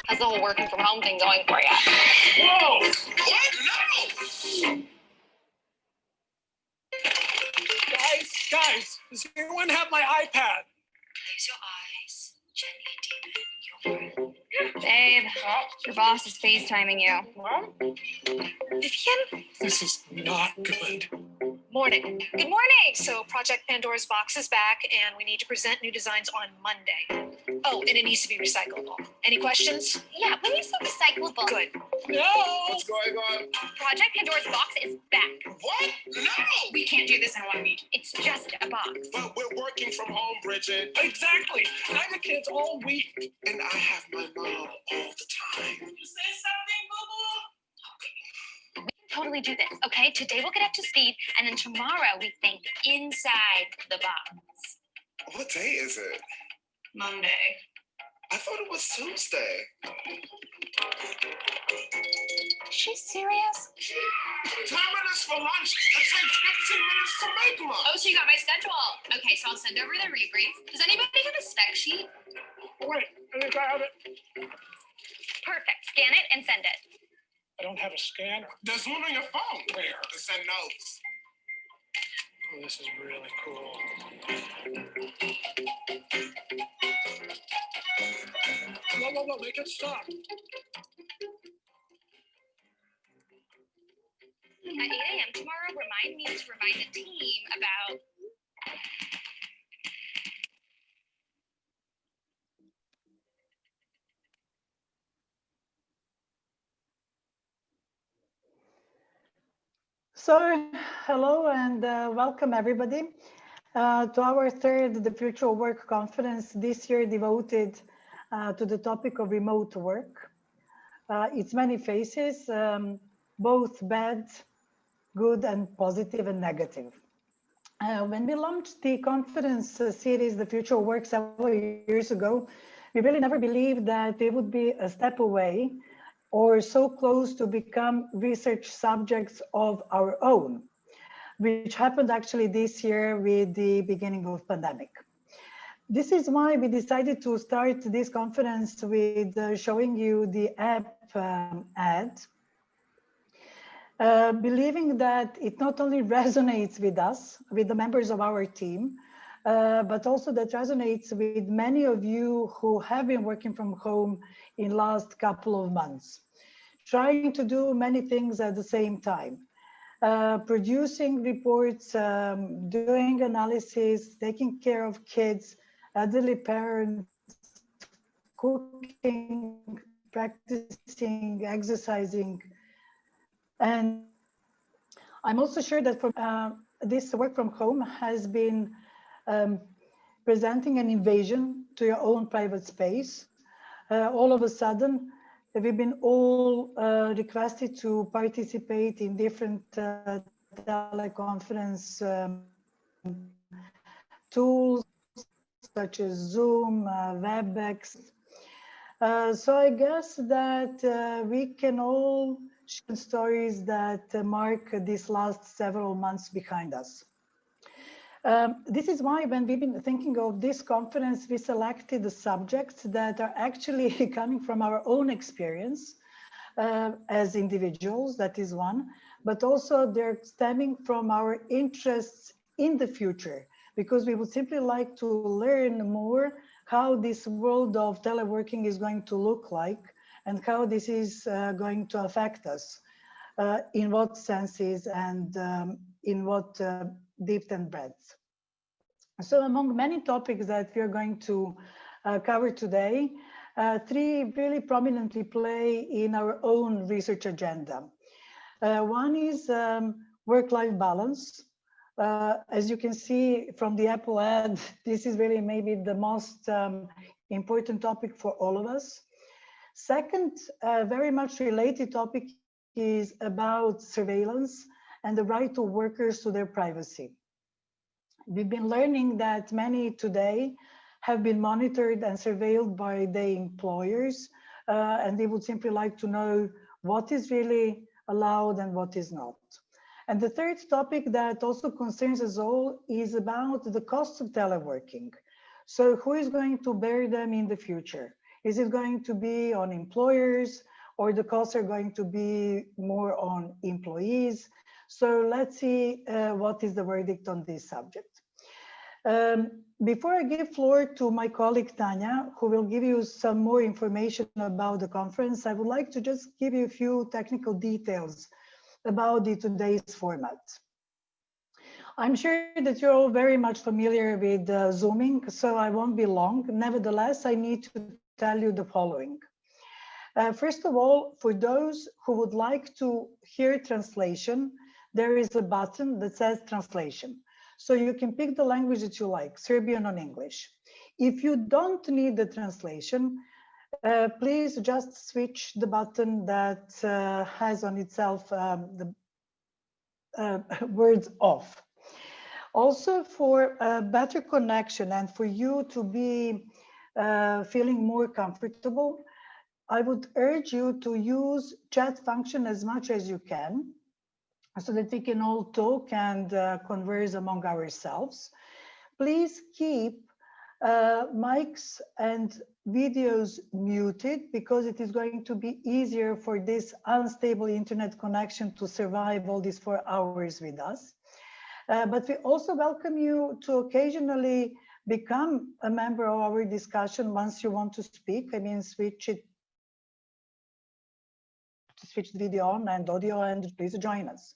How's the whole working from home thing going for you? Whoa! What? No! Guys, does anyone have my iPad? Close your eyes. Gently deepen your breath. Babe, your boss is FaceTiming you. What? Vivian? This is not good. Morning. Good morning. So Project Pandora's box is back and we need to present new designs on Monday. Oh, and it needs to be recyclable. Any questions? Yeah, when you say recyclable. Good. No! What's going on? Project Pandora's box is back. What? No! We can't do this in 1 week. It's just a box. But we're working from home, Bridget. Exactly. And I have the kids all week. And I have my mom all the time. You say something, boo-boo? We can totally do this, okay? Today we'll get up to speed, and then tomorrow we think inside the box. What day is it? Monday. I thought it was Tuesday. Is she serious? 10 minutes for lunch. It takes 15 minutes to make lunch. Oh, so you got my schedule. Okay, so I'll send over the rebrief. Does anybody have a spec sheet? Wait, I think I have it. Perfect. Scan it and send it. I don't have a scanner. There's one on your phone. Where? To send notes. Oh, this is really cool. No, make it stop. At 8 a.m. tomorrow, remind me to remind the team about... So, hello and welcome everybody to our third The Future of Work conference, this year devoted to the topic of remote work. Its many faces, both bad, good and positive and negative. When we launched the conference series, The Future of Work, several years ago, we really never believed that it would be a step away or so close to become research subjects of our own, which happened actually this year with the beginning of pandemic. This is why we decided to start this conference with showing you the app ad, believing that it not only resonates with us, with the members of our team, but also that resonates with many of you who have been working from home in last couple of months, trying to do many things at the same time, producing reports, doing analysis, taking care of kids, elderly parents, cooking, practicing, exercising. And I'm also sure that this work from home has been presenting an invasion to your own private space. All of a sudden, we've been all requested to participate in different teleconference tools such as Zoom, WebEx. So I guess that we can all share stories that mark these last several months behind us. This is why when we've been thinking of this conference, we selected the subjects that are actually coming from our own experience as individuals, that is one, but also they're stemming from our interests in the future, because we would simply like to learn more how this world of teleworking is going to look like and how this is going to affect us, in what senses and in what depth and breadth. So among many topics that we are going to cover today, three really prominently play in our own research agenda. One is work-life balance. As you can see from the Apple ad, this is really maybe the most important topic for all of us. Second, very much related topic is about surveillance and the right of workers to their privacy. We've been learning that many today have been monitored and surveilled by their employers, and they would simply like to know what is really allowed and what is not. And the third topic that also concerns us all is about the costs of teleworking. So who is going to bear them in the future? Is it going to be on employers, or the costs are going to be more on employees? So let's see what is the verdict on this subject. Before I give floor to my colleague Tanya, who will give you some more information about the conference, I would like to just give you a few technical details about today's format. I'm sure that you're all very much familiar with Zooming, so I won't be long. Nevertheless, I need to tell you the following. First of all, for those who would like to hear translation, there is a button that says translation. So you can pick the language that you like, Serbian or English. If you don't need the translation, please just switch the button that has on itself the words off. Also, for a better connection and for you to be feeling more comfortable, I would urge you to use chat function as much as you can, so that we can all talk and converse among ourselves. Please keep mics and videos muted, because it is going to be easier for this unstable internet connection to survive all these 4 hours with us. But we also welcome you to occasionally become a member of our discussion once you want to speak. I mean, switch the video on and audio, and please join us.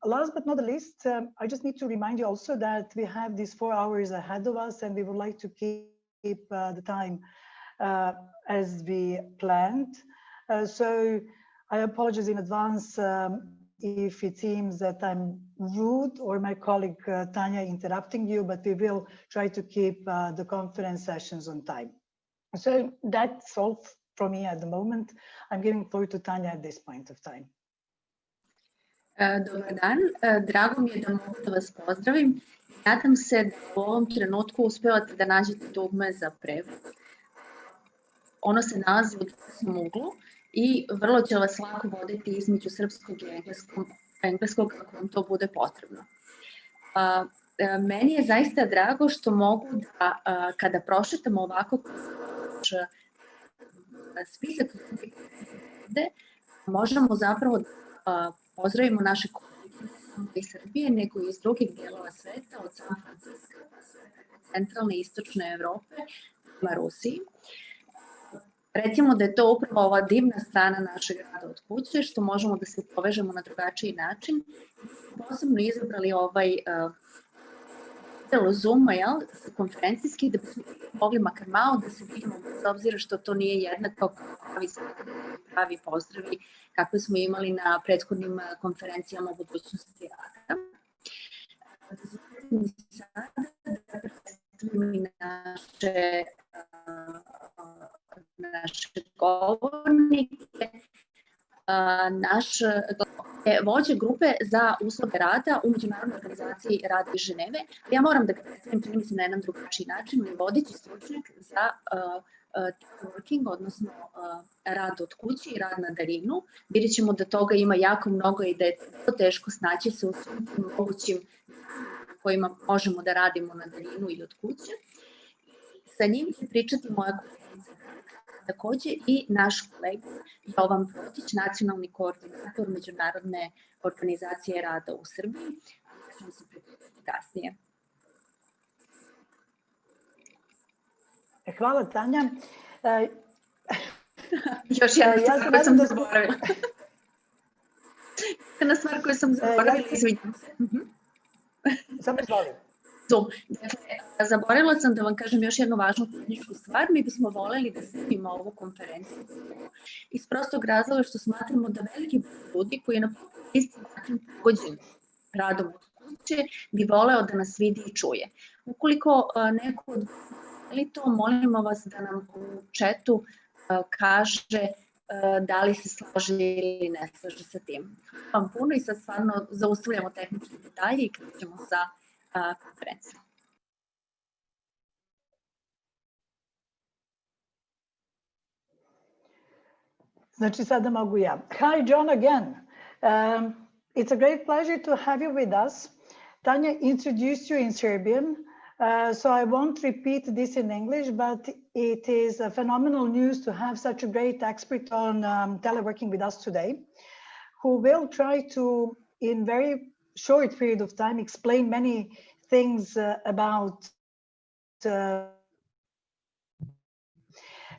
Last but not the least, I just need to remind you also that we have these 4 hours ahead of us, and we would like to keep the time as we planned. So I apologize in advance if it seems that I'm rude or my colleague Tanya interrupting you, but we will try to keep the conference sessions on time. So that's all from me at the moment. I'm giving floor to Tanya at this point of time. Dobar dan, drago mi je da mogu da vas pozdravim. Nadam se da u ovom trenutku uspevate da nađete dugme za prevod. Ono se nalazi u desnom uglu i vrlo će vas lako voditi između srpskog i engleskog kako vam to bude potrebno. Meni je zaista drago što mogu da, kada prošetamo ovako spisak ovde, možemo zapravo da pozdravimo naše kolege iz Srbije, nego i iz drugih dijelova sveta, od San Francisco, centralne i istočne Evrope, prema Rusiji. Recimo da je to upravo ova divna strana našeg rada od kuće, što možemo da se povežemo na drugačiji način. Posebno izabrali ovaj delo Zooma, konferencijski, da bismo mogli makar malo da se vidimo, bez obzira što to nije jednako pravi pozdravi kakve smo imali na prethodnim konferencijama o budućnosti rada. Sada da predstavim i naše govornike. Naš je vođa grupe za uslove rada u Međunarodnoj organizaciji rada iz Ženeve. Ja moram da ga predstavim, čini mi se, na jedan drugačiji način, je vodeći stručnjak za working, odnosno rad od kuće i rad na daljinu. Vidjet ćemo da toga ima jako mnogo i da je to teško snaći se u svim mogućim kojima možemo da radimo na daljinu ili od kuće. Sa njim će pričati moja kolegica, takođe i naš kolega Jovan Protić, nacionalni koordinator Međunarodne organizacije rada u Srbiji. Ja ćemo se pripremiti kasnije. Hvala, Tanja. Još jedna stvar koju sam zaboravila. Jedna stvar koju sam zaboravila, izvinjam se. Samo izvolim. Dakle, zaboravila sam da vam kažem još jednu važnu tehničku stvar. Mi bismo voleli da snimimo ovu konferenciju iz prostog razloga što smatramo da veliki broj ljudi koji je na isti način pogođen radom od kuće bi voleo da nas vidi i čuje. Ukoliko neko od to, molimo vas da nam u četu kaže da li se slaže ili ne slaže sa tim. Hvala vam puno i sad stvarno zaustavljamo tehničke detalje i krećemo sa konferencijom. Znači sada mogu ja. Hi John again. It's a great pleasure to have you with us. Tanya introduced you in Serbian. So I won't repeat this in English, but it is a phenomenal news to have such a great expert on teleworking with us today, who will try to, in very short period of time, explain many things about. So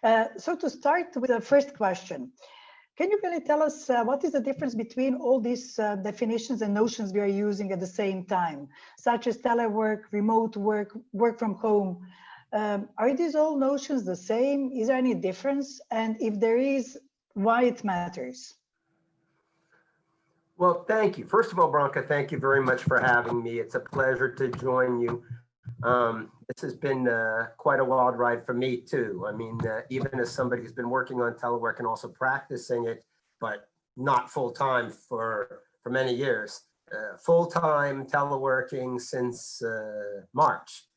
to start with the first question, can you really tell us what is the difference between all these definitions and notions we are using at the same time, such as telework, remote work, work from home? Are these all notions the same? Is there any difference? And if there is, why it matters? Well, thank you. First of all, Branka, thank you very much for having me. It's a pleasure to join you. This has been quite a wild ride for me too. I mean, even as somebody who's been working on telework and also practicing it, but not full-time for many years. Full-time teleworking since March,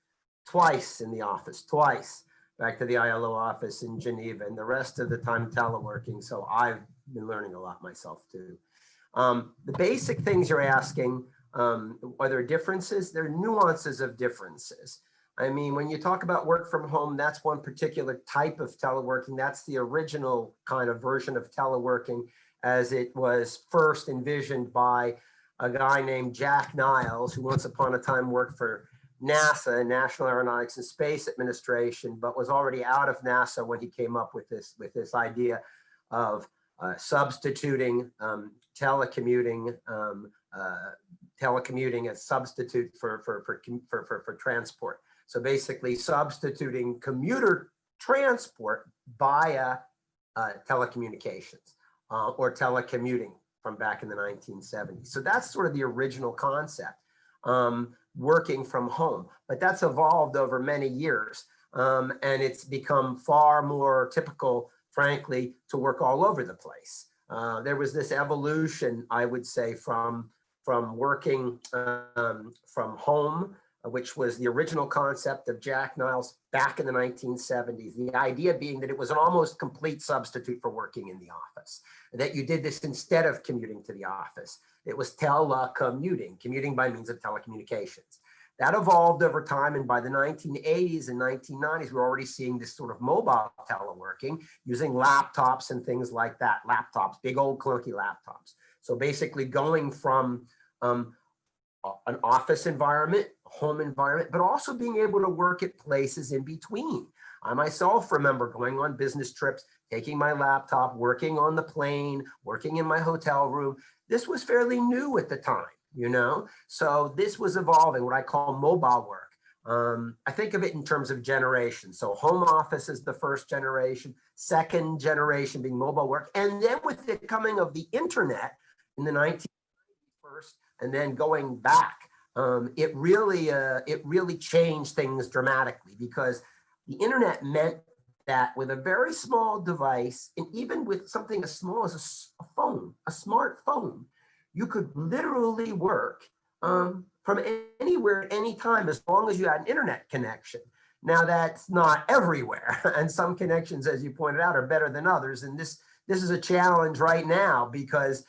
twice in the office, twice back to the ILO office in Geneva, and the rest of the time teleworking. So I've been learning a lot myself too. The basic things you're asking, are there differences? There are nuances of differences. I mean, when you talk about work from home, that's one particular type of teleworking. That's the original kind of version of teleworking as it was first envisioned by a guy named Jack Niles, who once upon a time worked for NASA, National Aeronautics and Space Administration, but was already out of NASA when he came up with this idea of substituting telecommuting as substitute for transport. So basically substituting commuter transport via telecommunications or telecommuting from back in the 1970s. So that's sort of the original concept, working from home. But that's evolved over many years, and it's become far more typical, frankly, to work all over the place. There was this evolution, I would say, from working from home, which was the original concept of Jack Niles back in the 1970s. The idea being that it was an almost complete substitute for working in the office, that you did this instead of commuting to the office. It was telecommuting, commuting by means of telecommunications. That evolved over time, and by the 1980s and 1990s, we're already seeing this sort of mobile teleworking using laptops and things like that. Laptops, big old clunky laptops. So basically going from an office environment, home environment, but also being able to work at places in between. I myself remember going on business trips, taking my laptop, working on the plane, working in my hotel room. This was fairly new at the time, you know? So this was evolving, what I call mobile work. I think of it in terms of generation. So home office is the first generation, second generation being mobile work. And then with the coming of the internet in the 1990s first, and then going back, it really changed things dramatically, because the internet meant that with a very small device, and even with something as small as a phone, a smartphone, you could literally work from anywhere at any time, as long as you had an internet connection. Now that's not everywhere, and some connections, as you pointed out, are better than others. And this is a challenge right now, because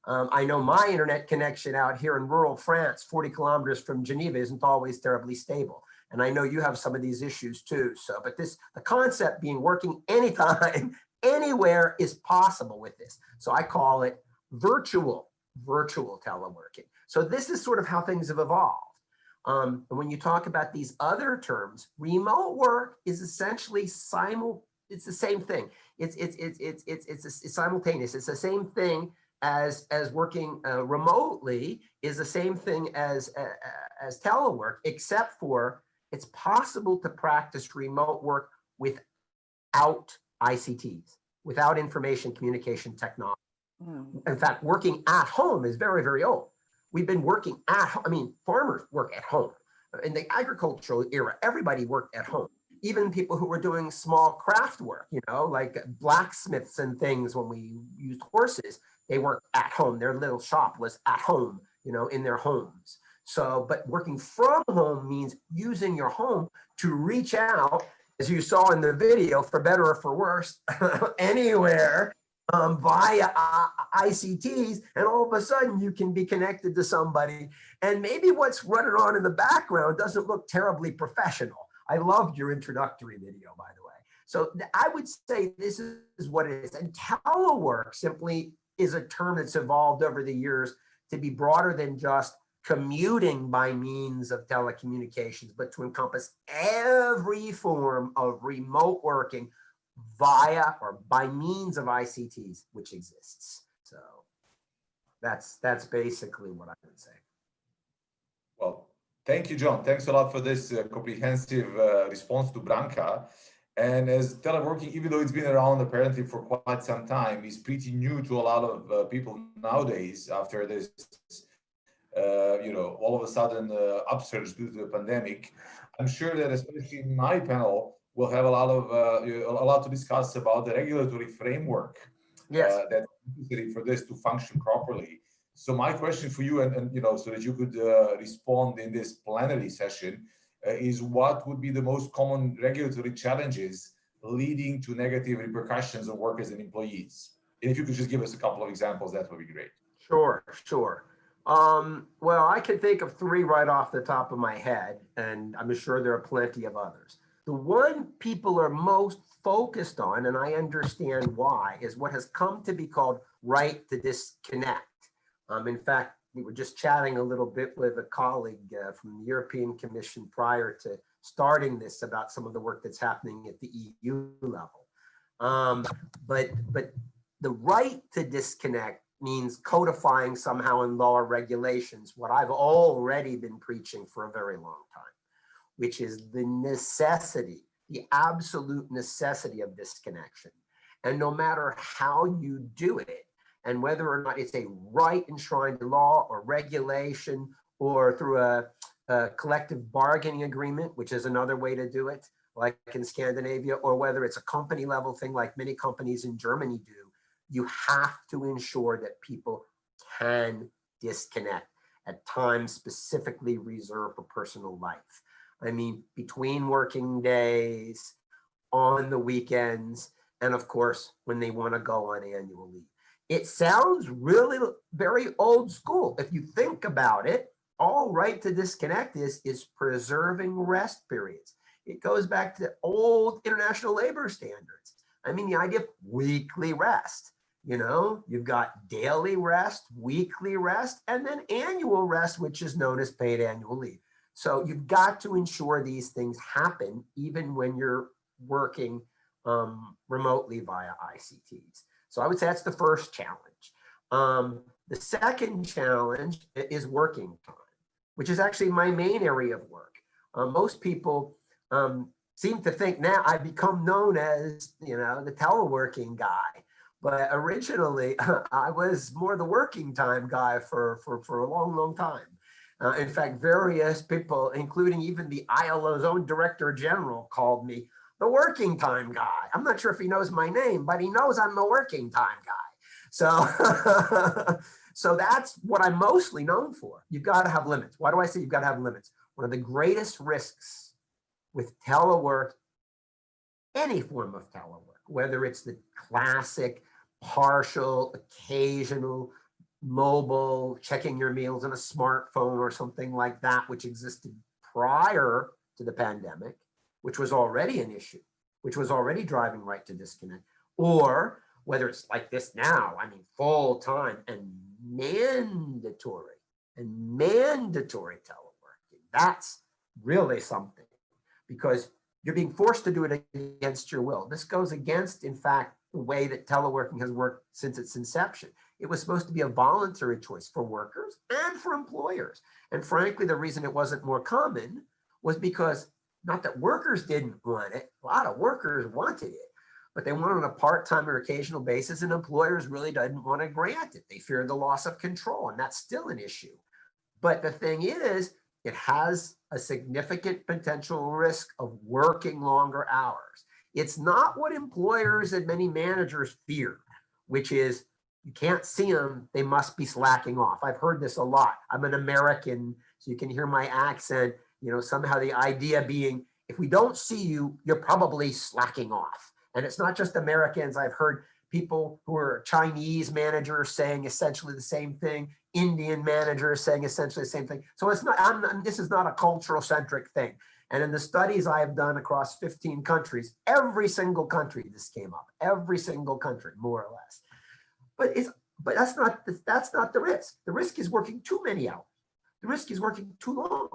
I know my internet connection out here in rural France, 40 kilometers from Geneva, isn't always terribly stable. And I know you have some of these issues too. So, but the concept being working anytime, anywhere is possible with this. So I call it virtual teleworking. So this is sort of how things have evolved. And when you talk about these other terms, remote work is essentially it's the same thing. It's simultaneous. It's the same thing as working remotely is the same thing as telework, except for it's possible to practice remote work without ICTs, without information communication technology. In fact, working at home is very, very old. We've been working at home. I mean, farmers work at home. In the agricultural era, everybody worked at home. Even people who were doing small craft work, you know, like blacksmiths and things, when we used horses, they worked at home. Their little shop was at home, you know, in their homes. So, but working from home means using your home to reach out, as you saw in the video, for better or for worse, anywhere via ICTs, and all of a sudden you can be connected to somebody. And maybe what's running on in the background doesn't look terribly professional. I loved your introductory video, by the way. So I would say this is what it is. And telework simply is a term that's evolved over the years to be broader than just commuting by means of telecommunications, but to encompass every form of remote working via or by means of ICTs, which exists. So that's basically what I would say. Well, thank you, Jon. Thanks a lot for this comprehensive response to Branka. And as teleworking, even though it's been around apparently for quite some time, is pretty new to a lot of people nowadays after this, all of a sudden upsurge due to the pandemic. I'm sure that especially in my panel, we'll have a lot to discuss about the regulatory framework that's necessary for this to function properly. So my question for you, and so that you could respond in this plenary session, is what would be the most common regulatory challenges leading to negative repercussions on workers and employees? And if you could just give us a couple of examples, that would be great. Sure. Well, I can think of three right off the top of my head, and I'm sure there are plenty of others. The one people are most focused on, and I understand why, is what has come to be called right to disconnect. In fact, we were just chatting a little bit with a colleague from the European Commission prior to starting this about some of the work that's happening at the EU level. But the right to disconnect means codifying somehow in law or regulations what I've already been preaching for a very long time, which is the necessity, the absolute necessity of disconnection. And no matter how you do it, and whether or not it's a right enshrined in law or regulation or through a collective bargaining agreement, which is another way to do it, like in Scandinavia, or whether it's a company level thing like many companies in Germany do, you have to ensure that people can disconnect at times specifically reserved for personal life. I mean, between working days, on the weekends, and of course, when they want to go on annual leave. It sounds really very old school. If you think about it, all right to disconnect is preserving rest periods. It goes back to old international labor standards. I mean, the idea of weekly rest, you've got daily rest, weekly rest, and then annual rest, which is known as paid annual leave. So you've got to ensure these things happen even when you're working remotely via ICTs. So I would say that's the first challenge. The second challenge is working time, which is actually my main area of work. Most people seem to think now I've become known as, the teleworking guy. But originally, I was more the working time guy for a long, long time. In fact, various people, including even the ILO's own Director General, called me the working time guy. I'm not sure if he knows my name, but he knows I'm the working time guy. So, so that's what I'm mostly known for. You've got to have limits. Why do I say you've got to have limits? One of the greatest risks with telework, any form of telework, whether it's the classic, partial, occasional, mobile, checking your meals on a smartphone or something like that, which existed prior to the pandemic, which was already an issue, which was already driving right to disconnect, or whether it's like this now, I mean, full time and mandatory teleworking. That's really something, because you're being forced to do it against your will. This goes against, in fact, the way that teleworking has worked since its inception. It was supposed to be a voluntary choice for workers and for employers. And frankly, the reason it wasn't more common was because, not that workers didn't want it, a lot of workers wanted it, but they wanted on a part-time or occasional basis, and employers really didn't want to grant it. They feared the loss of control, and that's still an issue. But the thing is, it has a significant potential risk of working longer hours. It's not what employers and many managers fear, which is you can't see them, they must be slacking off. I've heard this a lot. I'm an American, so you can hear my accent, somehow the idea being, if we don't see you, you're probably slacking off. And it's not just Americans. I've heard people who are Chinese managers saying essentially the same thing, Indian managers saying essentially the same thing. So it's not, this is not a cultural centric thing. And in the studies I have done across 15 countries, every single country this came up, every single country, more or less. But that's not the risk. The risk is working too many hours. The risk is working too long.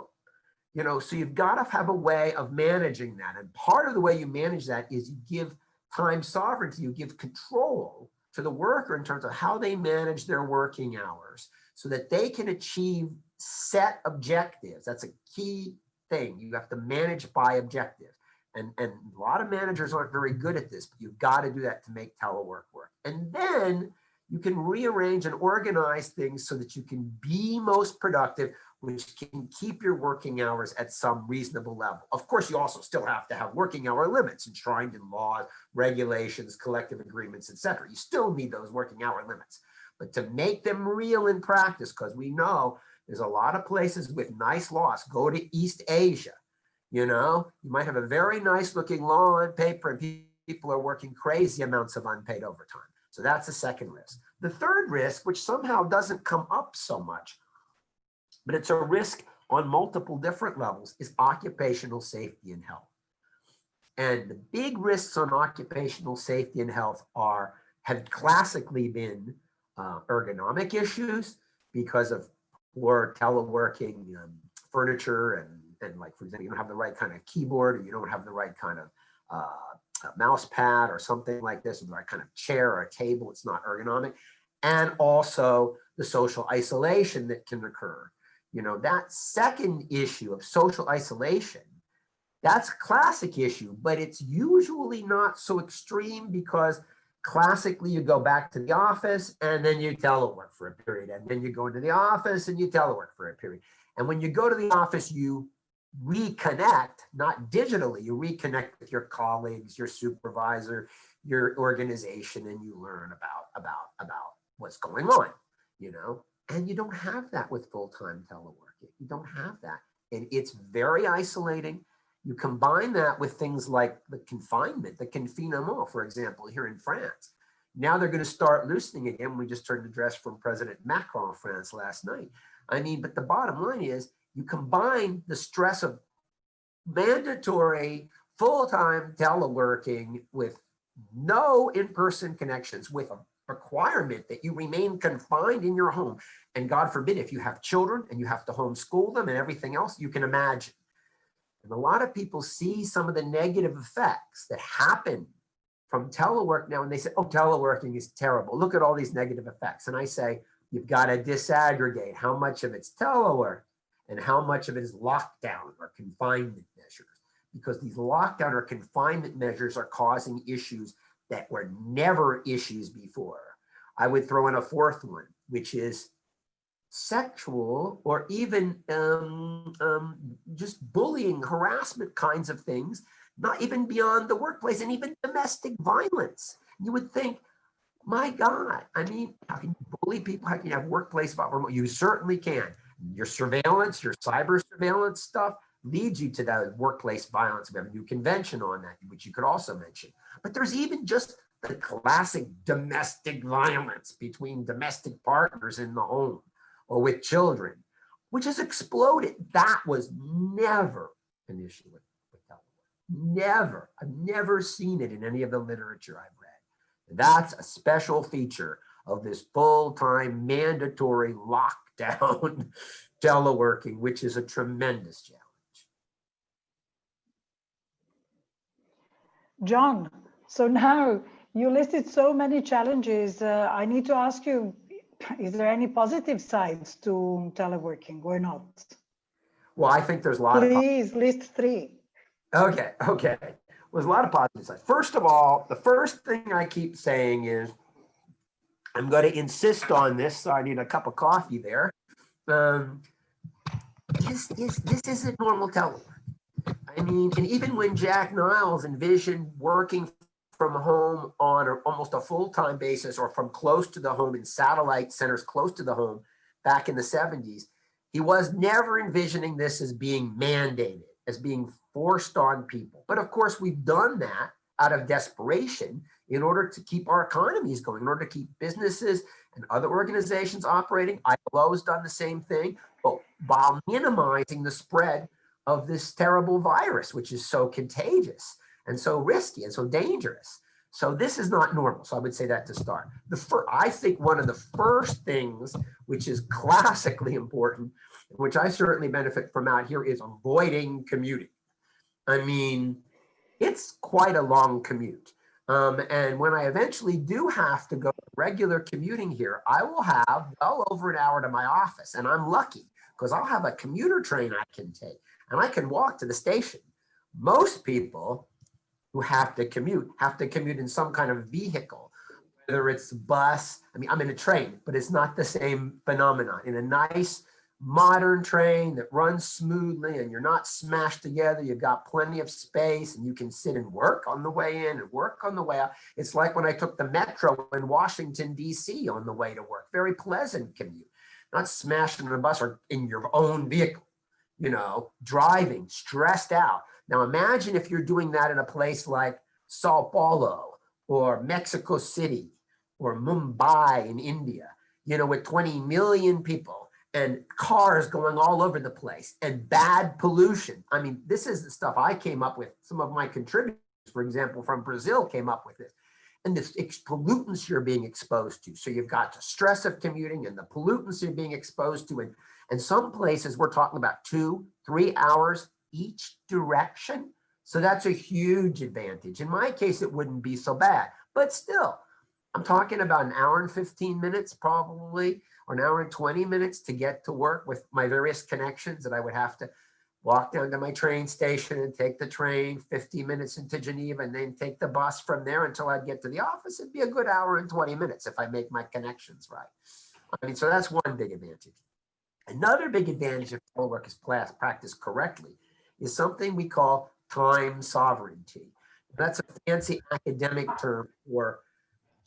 You know, so you've got to have a way of managing that. And part of the way you manage that is you give time sovereignty, you give control to the worker in terms of how they manage their working hours so that they can achieve set objectives. That's a key thing. You have to manage by objective. And a lot of managers aren't very good at this, but you've got to do that to make telework work. And then you can rearrange and organize things so that you can be most productive, which can keep your working hours at some reasonable level. Of course, you also still have to have working hour limits enshrined in laws, regulations, collective agreements, etc. You still need those working hour limits. But to make them real in practice, because we know there's a lot of places with nice laws. Go to East Asia. You know, you might have a very nice looking law on paper and people are working crazy amounts of unpaid overtime. So that's the second risk. The third risk, which somehow doesn't come up so much, but it's a risk on multiple different levels, is occupational safety and health. And the big risks on occupational safety and health have classically been ergonomic issues because of poor teleworking furniture and like, for example, you don't have the right kind of keyboard or you don't have the right kind of mouse pad or something like this, or the right kind of chair or a table, it's not ergonomic. And also the social isolation that can occur. You know, that second issue of social isolation, that's a classic issue, but it's usually not so extreme because classically you go back to the office and then you telework for a period, and then you go into the office and you telework for a period. And when you go to the office, you reconnect, not digitally, you reconnect with your colleagues, your supervisor, your organization, and you learn about what's going on, you know, and you don't have that with full-time teleworking. You don't have that. And it's very isolating. You combine that with things like the confinement, the confinement, for example, here in France. Now they're going to start loosening again. We just heard the address from President Macron of France last night. I mean, but the bottom line is you combine the stress of mandatory full-time teleworking with no in-person connections, with a requirement that you remain confined in your home. And God forbid, if you have children and you have to homeschool them and everything else, you can imagine. And a lot of people see some of the negative effects that happen from telework now, and they say, oh, teleworking is terrible. Look at all these negative effects. And I say, you've got to disaggregate how much of it's telework and how much of it is lockdown or confinement measures, because these lockdown or confinement measures are causing issues that were never issues before. I would throw in a fourth one, which is sexual or even just bullying, harassment kinds of things, not even beyond the workplace, and even domestic violence. You would think, my God, I mean, how can you bully people? How can you have workplace violence? You certainly can. Your surveillance, your cyber surveillance stuff leads you to that workplace violence. We have a new convention on that, which you could also mention. But there's even just the classic domestic violence between domestic partners in the home or with children, which has exploded. That was never an issue with telework. Never. I've never seen it in any of the literature I've read. And that's a special feature of this full-time mandatory lockdown teleworking, which is a tremendous challenge. Jon, so now you listed so many challenges. I need to ask you, is there any positive sides to teleworking or not? Well, I think there's a lot of. Please list three. Okay. Well, there's a lot of positive sides. First of all, the first thing I keep saying is, I'm going to insist on this, so I need a cup of coffee there. This isn't normal telework. I mean, and even when Jack Niles envisioned working from home on almost a full-time basis or from close to the home in satellite centers close to the home back in the 70s, he was never envisioning this as being mandated, as being forced on people. But of course, we've done that out of desperation in order to keep our economies going, in order to keep businesses and other organizations operating. ILO's done the same thing, but while minimizing the spread of this terrible virus, which is so contagious and so risky and so dangerous. So this is not normal. So I would say that to start. I think one of the first things, which is classically important, which I certainly benefit from out here, is avoiding commuting. I mean, it's quite a long commute. And when I eventually do have to go regular commuting here, I will have well over an hour to my office. And I'm lucky because I'll have a commuter train I can take and I can walk to the station. Most people who have to commute in some kind of vehicle, whether it's bus. I mean, I'm in a train, but it's not the same phenomenon. In a nice modern train that runs smoothly and you're not smashed together, you've got plenty of space and you can sit and work on the way in and work on the way out. It's like when I took the metro in Washington, DC on the way to work. Very pleasant commute, not smashed in a bus or in your own vehicle, you know, driving, stressed out. Now imagine if you're doing that in a place like Sao Paulo or Mexico City or Mumbai in India, you know, with 20 million people and cars going all over the place and bad pollution. I mean, this is the stuff I came up with. Some of my contributors, for example, from Brazil came up with this. And the pollutants you're being exposed to. So you've got the stress of commuting and the pollutants you're being exposed to. And some places we're talking about 2-3 hours each direction. So that's a huge advantage. In my case, it wouldn't be so bad, but still, I'm talking about an hour and 15 minutes probably, or an hour and 20 minutes to get to work with my various connections that I would have to walk down to my train station and take the train 50 minutes into Geneva and then take the bus from there until I'd get to the office. It'd be a good hour and 20 minutes if I make my connections right. I mean, so that's one big advantage. Another big advantage if telework is practiced correctly is something we call time sovereignty. That's a fancy academic term for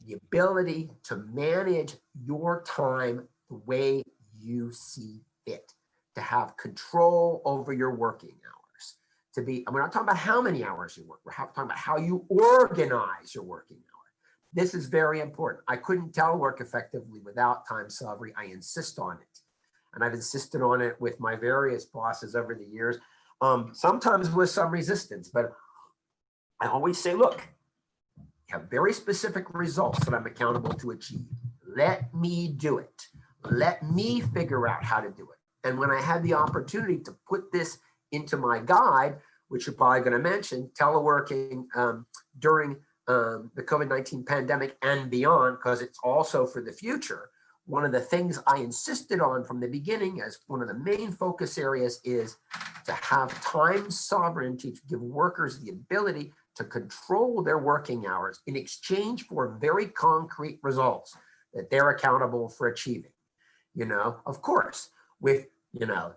the ability to manage your time the way you see fit, to have control over your working hours, to be, and we're not talking about how many hours you work, we're talking about how you organize your working hours. This is very important. I couldn't telework effectively without time sovereignty. I insist on it. And I've insisted on it with my various bosses over the years. Sometimes with some resistance, but I always say, look, you have very specific results that I'm accountable to achieve. Let me do it. Let me figure out how to do it. And when I had the opportunity to put this into my guide, which you're probably going to mention, teleworking during the COVID-19 pandemic and beyond, because it's also for the future, one of the things I insisted on from the beginning as one of the main focus areas is to have time sovereignty, to give workers the ability to control their working hours in exchange for very concrete results that they're accountable for achieving. You know, of course, with, you know,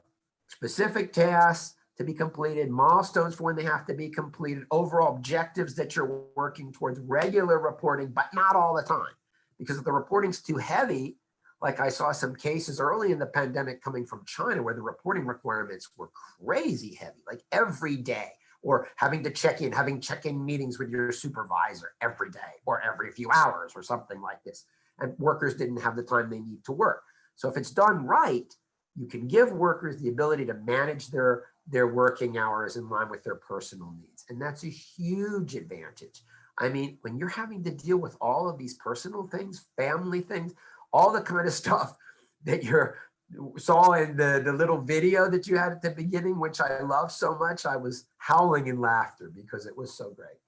specific tasks to be completed, milestones for when they have to be completed, overall objectives that you're working towards, regular reporting, but not all the time. Because if the reporting's too heavy, like I saw some cases early in the pandemic coming from China where the reporting requirements were crazy heavy, like every day, or having check-in meetings with your supervisor every day or every few hours or something like this. And workers didn't have the time they need to work. So if it's done right, you can give workers the ability to manage their working hours in line with their personal needs. And that's a huge advantage. I mean, when you're having to deal with all of these personal things, family things, all the kind of stuff that you saw in the little video that you had at the beginning, which I love so much, I was howling in laughter because it was so great.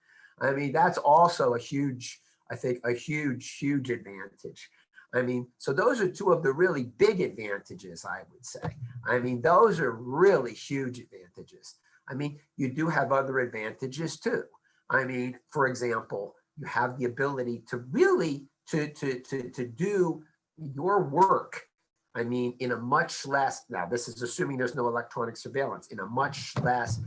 I mean, that's also a huge, I think, a huge, huge advantage. I mean, so those are two of the really big advantages, I would say. I mean, those are really huge advantages. I mean, you do have other advantages too. I mean, for example, you have the ability to really to do your work, I mean, in a much less, now this is assuming there's no electronic surveillance, in a much less,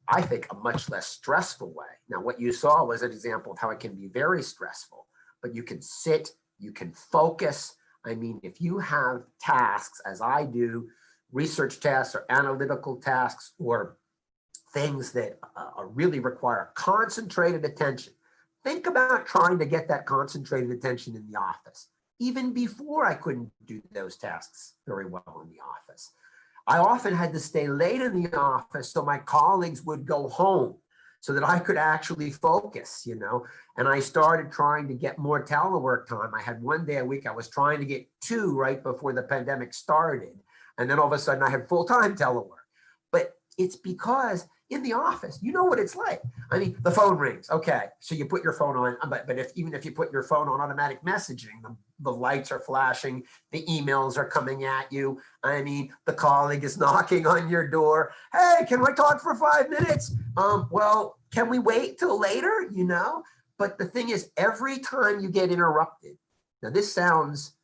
I think a much less stressful way. Now, what you saw was an example of how it can be very stressful, but you can sit, you can focus. I mean, if you have tasks, as I do, research tasks or analytical tasks or things that really require concentrated attention. Think about trying to get that concentrated attention in the office. Even before, I couldn't do those tasks very well in the office. I often had to stay late in the office so my colleagues would go home so that I could actually focus, you know. And I started trying to get more telework time. I had 1 day a week. I was trying to get 2 right before the pandemic started. And then all of a sudden I had full-time telework. But it's because in the office, you know what it's like. I mean, the phone rings. Okay, so you put your phone on, but even if you put your phone on automatic messaging, the lights are flashing, the emails are coming at you. I mean, the colleague is knocking on your door. Hey, can I talk for 5 minutes? Well, can we wait till later? You know, but the thing is, every time you get interrupted, now this sounds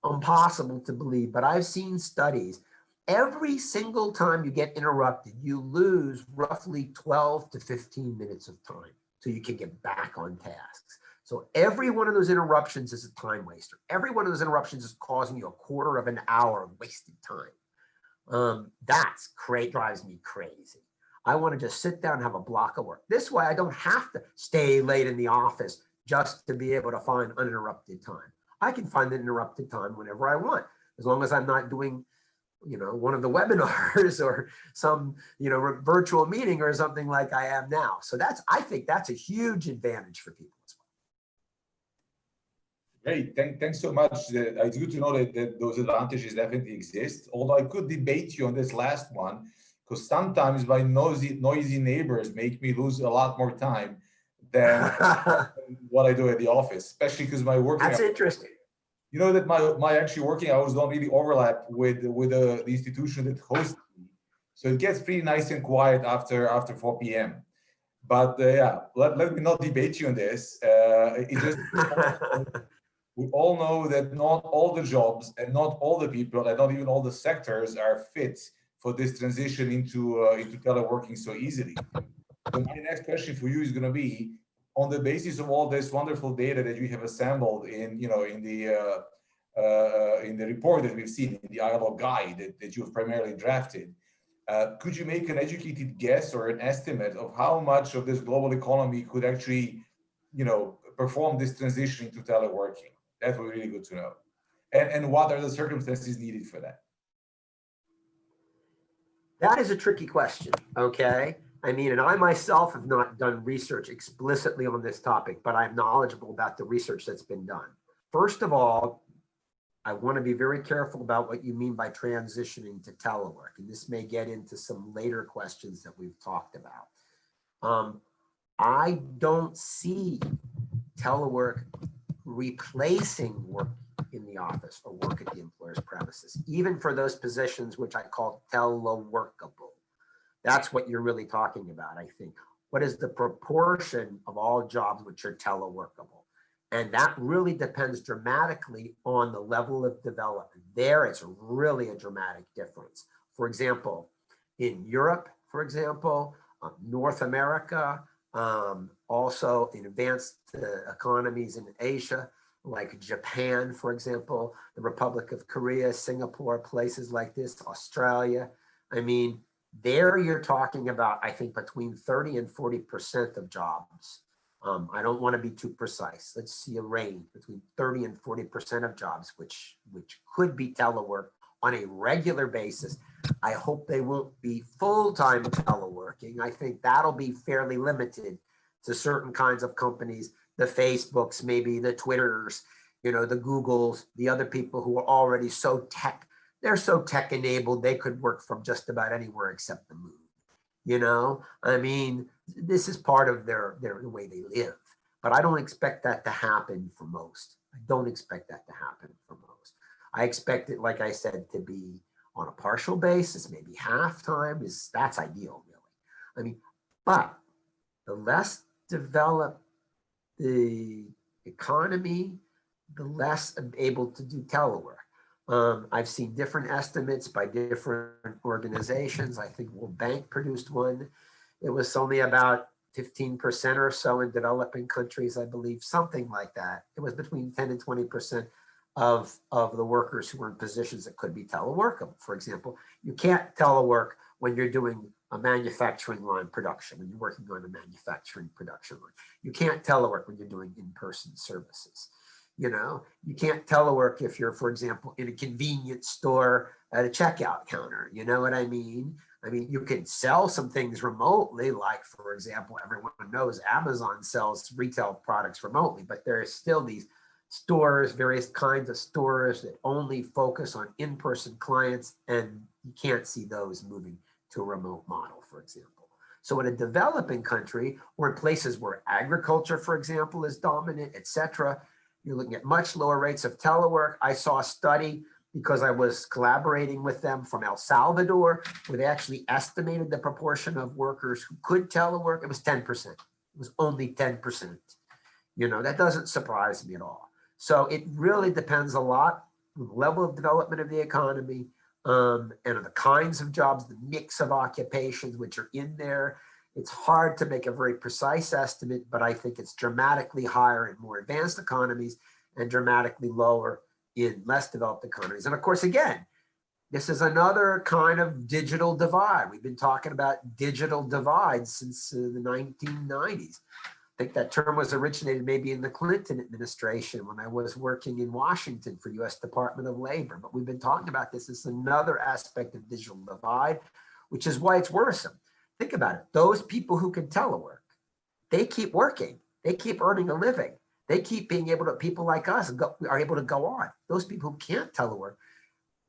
impossible to believe, but I've seen studies. Every single time you get interrupted, you lose roughly 12 to 15 minutes of time so you can get back on tasks. So every one of those interruptions is a time waster. Every one of those interruptions is causing you a quarter of an hour of wasted time. That's great, drives me crazy. I want to just sit down and have a block of work. This way I don't have to stay late in the office just to be able to find uninterrupted time. I can find the interrupted time whenever I want, as long as I'm not doing, you know, one of the webinars or some, you know, virtual meeting or something like I am now. So I think that's a huge advantage for people as well. Great, thanks so much. It's good to know that those advantages definitely exist. Although I could debate you on this last one, because sometimes my noisy neighbors make me lose a lot more time than what I do at the office, especially because my working. That's interesting. You know that my actually working hours don't really overlap with the institution that hosts me, so it gets pretty nice and quiet after 4 p.m. But yeah, let me not debate you on this. It just we all know that not all the jobs and not all the people and not even all the sectors are fit for this transition into teleworking so easily. So my next question for you is going to be, on the basis of all this wonderful data that you have assembled in the report that we've seen, in the ILO guide that you've primarily drafted, could you make an educated guess or an estimate of how much of this global economy could actually, you know, perform this transition into teleworking? That would be really good to know. And what are the circumstances needed for that? That is a tricky question, okay? I mean, and I myself have not done research explicitly on this topic, but I'm knowledgeable about the research that's been done. First of all, I want to be very careful about what you mean by transitioning to telework, and this may get into some later questions that we've talked about. I don't see telework replacing work in the office or work at the employer's premises, even for those positions which I call teleworkable. That's what you're really talking about, I think. What is the proportion of all jobs which are teleworkable? And that really depends dramatically on the level of development. There, it's really a dramatic difference. For example, in Europe, for example, North America, also in advanced economies in Asia, like Japan, for example, the Republic of Korea, Singapore, places like this, Australia. I mean, there you're talking about, I think, between 30 and 40% of jobs. I don't want to be too precise. Let's see a range between 30 and 40% of jobs, which could be telework on a regular basis. I hope they won't be full-time teleworking. I think that'll be fairly limited to certain kinds of companies, the Facebooks, maybe the Twitters, you know, the Googles, the other people who are already they're so tech enabled, they could work from just about anywhere except the moon. You know, I mean, this is part of the way they live, but I don't expect that to happen for most. I don't expect that to happen for most. I expect it, like I said, to be on a partial basis, maybe half time that's ideal, really. I mean, but the less developed the economy, the less able to do telework. I've seen different estimates by different organizations. I think World Bank produced one. It was only about 15% or so in developing countries, I believe, something like that. It was between 10 and 20% of the workers who were in positions that could be teleworkable. For example, you can't telework when you're doing a manufacturing line production, when you're working on a manufacturing production line. You can't telework when you're doing in-person services. You know, you can't telework if you're, for example, in a convenience store at a checkout counter. You know what I mean? I mean, you can sell some things remotely, like, for example, everyone knows Amazon sells retail products remotely, but there are still these stores, various kinds of stores that only focus on in-person clients, and you can't see those moving to a remote model, for example. So in a developing country, or in places where agriculture, for example, is dominant, et cetera, you're looking at much lower rates of telework. I saw a study, because I was collaborating with them, from El Salvador, where they actually estimated the proportion of workers who could telework. It was 10%. It was only 10%. You know, that doesn't surprise me at all. So it really depends a lot on the level of development of the economy, and the kinds of jobs, the mix of occupations which are in there. It's hard to make a very precise estimate, but I think it's dramatically higher in more advanced economies and dramatically lower in less developed economies. And of course, again, this is another kind of digital divide. We've been talking about digital divide since the 1990s. I think that term was originated maybe in the Clinton administration when I was working in Washington for US Department of Labor. But we've been talking about this as another aspect of digital divide, which is why it's worrisome. Think about it. Those people who can telework, they keep working. They keep earning a living. They keep being able to, people like us are able to go on. Those people who can't telework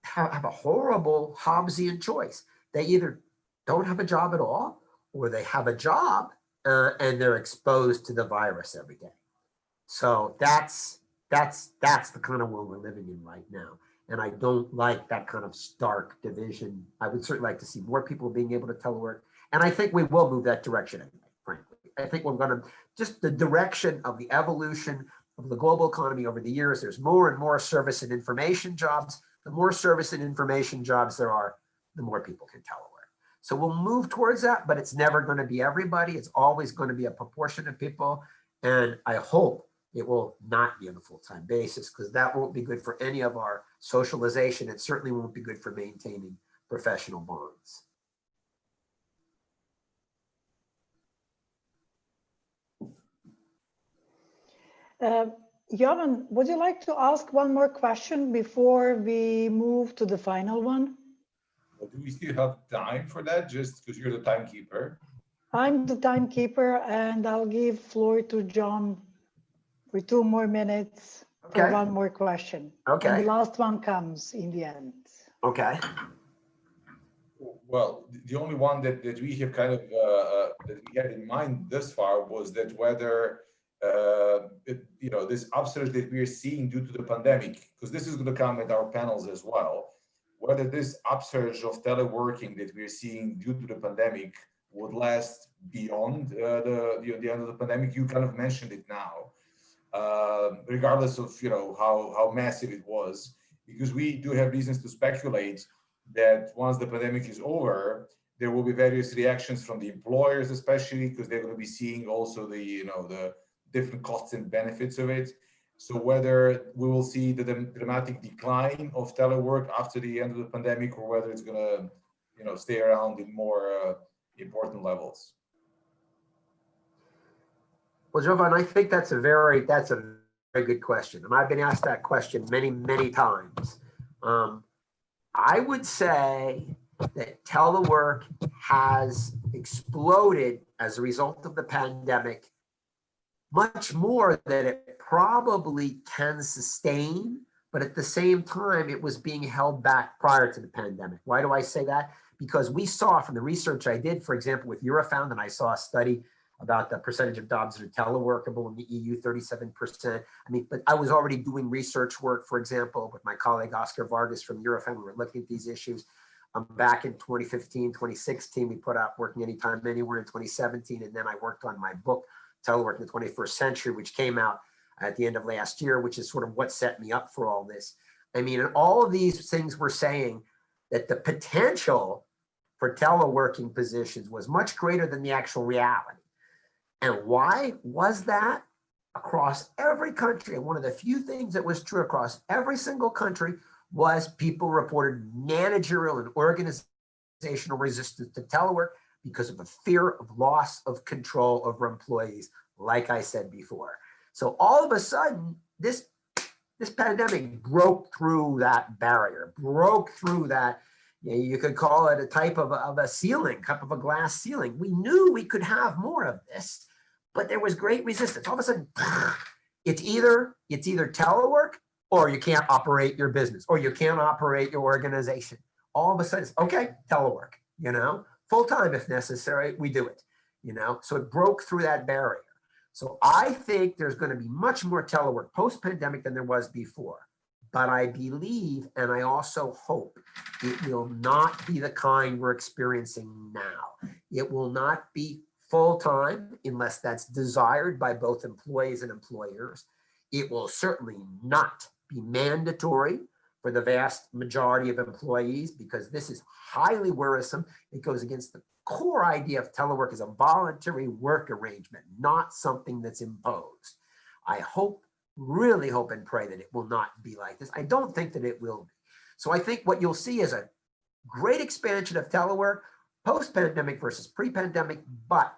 have a horrible Hobbesian choice. They either don't have a job at all, or they have a job and they're exposed to the virus every day. So that's the kind of world we're living in right now. And I don't like that kind of stark division. I would certainly like to see more people being able to telework. And I think we will move that direction anyway, frankly. I think we're going to, just the direction of the evolution of the global economy over the years, there's more and more service and information jobs. The more service and information jobs there are, the more people can telework. So we'll move towards that, but it's never going to be everybody. It's always going to be a proportion of people. And I hope it will not be on a full-time basis, because that won't be good for any of our socialization. It certainly won't be good for maintaining professional bonds. Jovan, would you like to ask one more question before we move to the final one? Well, do we still have time for that, just because you're the timekeeper? I'm the timekeeper, and I'll give floor to Jon for 2 more minutes for one more question. Okay. And the last one comes in the end. Okay. Well, the only one that we have kind of that we had in mind thus far was that whether this upsurge that we are seeing due to the pandemic, because this is going to come at our panels as well, whether this upsurge of teleworking that we are seeing due to the pandemic would last beyond the end of the pandemic. You kind of mentioned it now, regardless of how massive it was, because we do have reasons to speculate that once the pandemic is over, there will be various reactions from the employers, especially because they're going to be seeing also the different costs and benefits of it. So whether we will see the dramatic decline of telework after the end of the pandemic, or whether it's going to stay around in more important levels. Well, Jovan, I think that's a very good question, and I've been asked that question many times. I would say that telework has exploded as a result of the pandemic much more than it probably can sustain, but at the same time, it was being held back prior to the pandemic. Why do I say that? Because we saw from the research I did, for example, with Eurofound, and I saw a study about the percentage of jobs that are teleworkable in the EU, 37%. I mean, but I was already doing research work, for example, with my colleague Oscar Vargas from Eurofound. We were looking at these issues back in 2015, 2016. We put out Working Anytime, Anywhere in 2017. And then I worked on my book, Telework in the 21st Century, which came out at the end of last year, which is sort of what set me up for all this. I mean, and all of these things were saying that the potential for teleworking positions was much greater than the actual reality. And why was that? Across every country, and one of the few things that was true across every single country was people reported managerial and organizational resistance to telework because of the fear of loss of control over employees, like I said before. So all of a sudden, this pandemic broke through that barrier, broke through that, you could call it a type of a ceiling, type of a glass ceiling. We knew we could have more of this, but there was great resistance. All of a sudden, it's either telework, or you can't operate your business, or you can't operate your organization. All of a sudden, it's okay, telework, full-time if necessary, we do it, so it broke through that barrier. So I think there's going to be much more telework post-pandemic than there was before. But I believe, and I also hope, it will not be the kind we're experiencing now. It will not be full-time unless that's desired by both employees and employers. It will certainly not be mandatory for the vast majority of employees, because this is highly worrisome. It goes against the core idea of telework as a voluntary work arrangement, not something that's imposed. I hope, really hope and pray that it will not be like this. I don't think that it will be. So I think what you'll see is a great expansion of telework post-pandemic versus pre-pandemic, but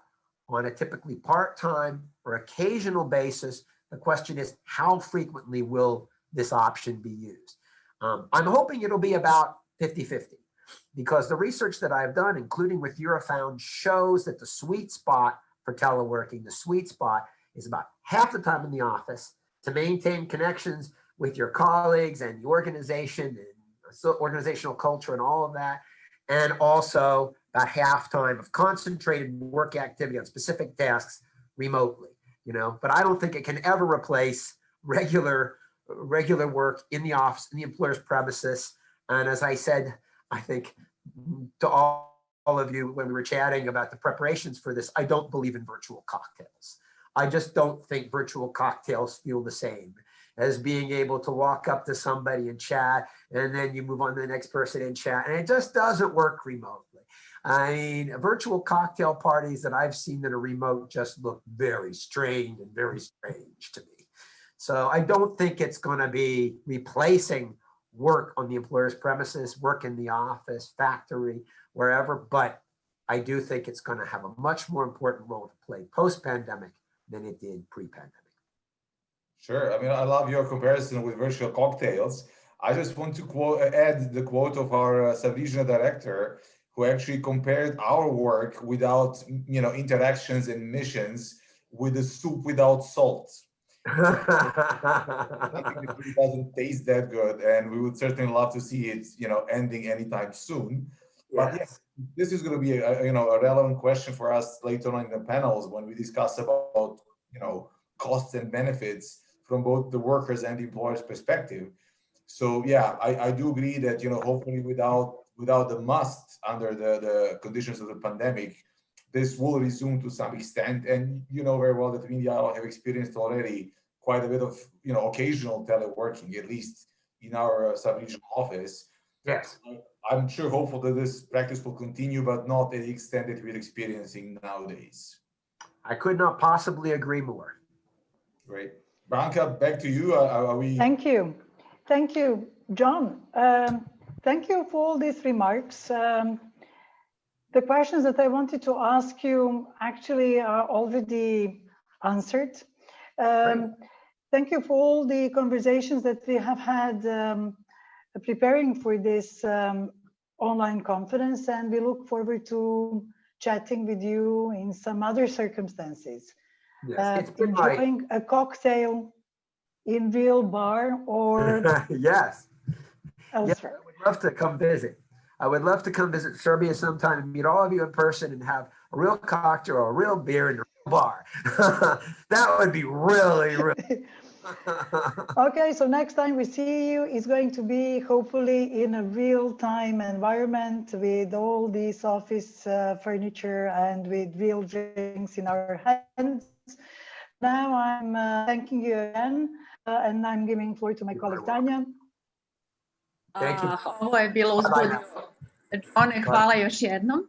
on a typically part-time or occasional basis. The question is, how frequently will this option be used? I'm hoping it'll be about 50-50, because the research that I've done, including with Eurofound, shows that the sweet spot for teleworking, the sweet spot is about half the time in the office to maintain connections with your colleagues and the organization and so organizational culture and all of that, and also about half time of concentrated work activity on specific tasks remotely, but I don't think it can ever replace regular work in the office, in the employer's premises. And as I said, I think to all of you when we were chatting about the preparations for this, I don't believe in virtual cocktails. I just don't think virtual cocktails feel the same as being able to walk up to somebody and chat, and then you move on to the next person and chat, and it just doesn't work remotely. I mean, virtual cocktail parties that I've seen that are remote just look very strained and very strange to me. So I don't think it's going to be replacing work on the employer's premises, work in the office, factory, wherever, but I do think it's going to have a much more important role to play post-pandemic than it did pre-pandemic. Sure. I mean, I love your comparison with virtual cocktails. I just want to add the quote of our sub-regional director, who actually compared our work without, interactions and missions with a soup without salt. I think it really doesn't taste that good, and we would certainly love to see it, ending anytime soon. But yes, this is going to be a relevant question for us later on in the panels when we discuss about, costs and benefits from both the workers and the employers' perspective. So yeah, I do agree that, hopefully without the must under the conditions of the pandemic, this will resume to some extent. And you know very well that we in the ILO have experienced already quite a bit of, occasional teleworking, at least in our sub-regional office. Yes. I'm sure hopeful that this practice will continue, but not at the extent that we're experiencing nowadays. I could not possibly agree more. Great. Branka, back to you. Are we? Thank you. Thank you, John. Thank you for all these remarks. The questions that I wanted to ask you actually are already answered. Thank you for all the conversations that we have had preparing for this online conference, and we look forward to chatting with you in some other circumstances. Yes, enjoying a cocktail in real bar or yes, elsewhere. I would love to come visit. I would love to come visit Serbia sometime and meet all of you in person and have a real cocktail or a real beer in a real bar. That would be really, really. Okay, so next time we see you is going to be hopefully in a real-time environment with all this office furniture and with real drinks in our hands. Now I'm thanking you again, and I'm giving floor to my colleague Tanja. Thank you. Ovo je bilo uzbudljivo. Johne, hvala još jednom.